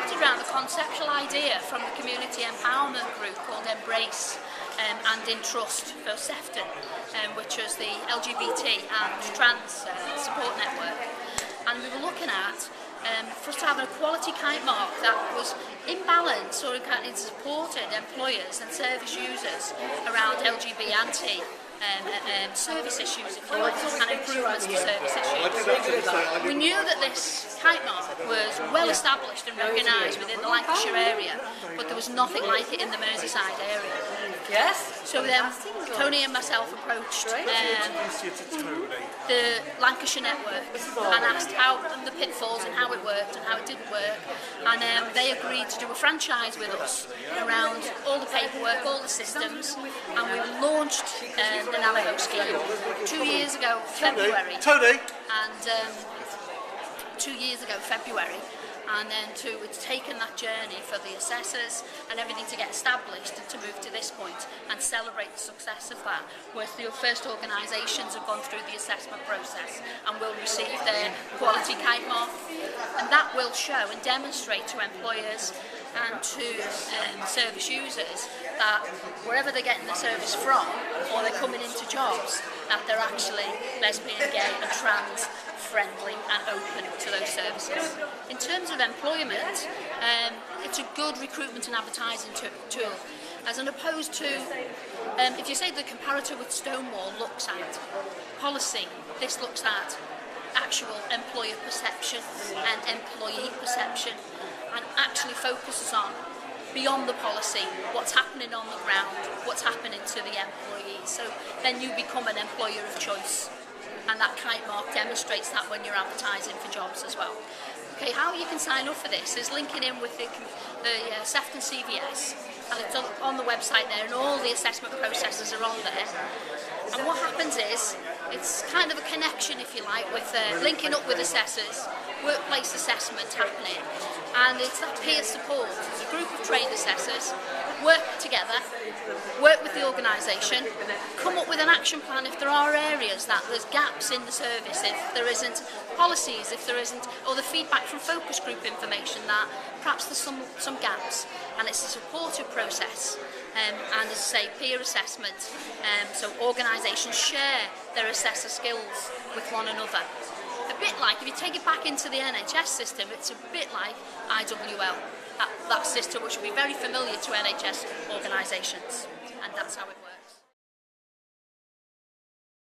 started around the conceptual idea from the community empowerment group called Embrace and In Trust for Sefton, which was the LGBT and trans support network. And we were looking at for us to have an equality kite mark that was in balance or it supported employers and service users around LGBT anti service issues, if you like, and improvements to service issues. We knew that this kite mark was well established and recognised within the Lancashire area, but there was nothing like it in the Merseyside area. Yes. So then Tony and myself approached the Lancashire network and asked how the pitfalls and how it worked and how it didn't work, and they agreed to do a franchise with us around all the paperwork, all the systems, and we launched the Navajo scheme 2 years ago, February. Tony. And 2 years ago, February. And then it's taken that journey for the assessors and everything to get established and to move to this point and celebrate the success of that, where the first organisations have gone through the assessment process and will receive their quality kite mark, and that will show and demonstrate to employers and to service users that wherever they're getting the service from or they're coming into jobs, that they're actually lesbian, gay and trans friendly and open to those services. In terms of employment, it's a good recruitment and advertising tool, as opposed to, if you say the comparator with Stonewall looks at policy, this looks at actual employer perception and employee perception, and actually focuses on beyond the policy, what's happening on the ground, what's happening to the employees. So then you become an employer of choice. And that kite mark demonstrates that when you're advertising for jobs as well. Okay, how you can sign up for this is linking in with the Sefton CVS, and it's on the website there, and all the assessment processes are on there. And what happens is, it's kind of a connection, if you like, with linking up with assessors, workplace assessment happening, and it's that peer support. It's a group of trained assessors work together, work with the organisation, come up with an action plan if there are areas that there's gaps in the service, if there isn't policies, if there isn't, or the feedback from focus group information that perhaps there's some gaps, and it's a supportive process. And as I say, peer assessment, so organisations share their assessor skills with one another. A bit like, if you take it back into the NHS system, it's a bit like IWL, that system which will be very familiar to NHS organisations, and that's how it works.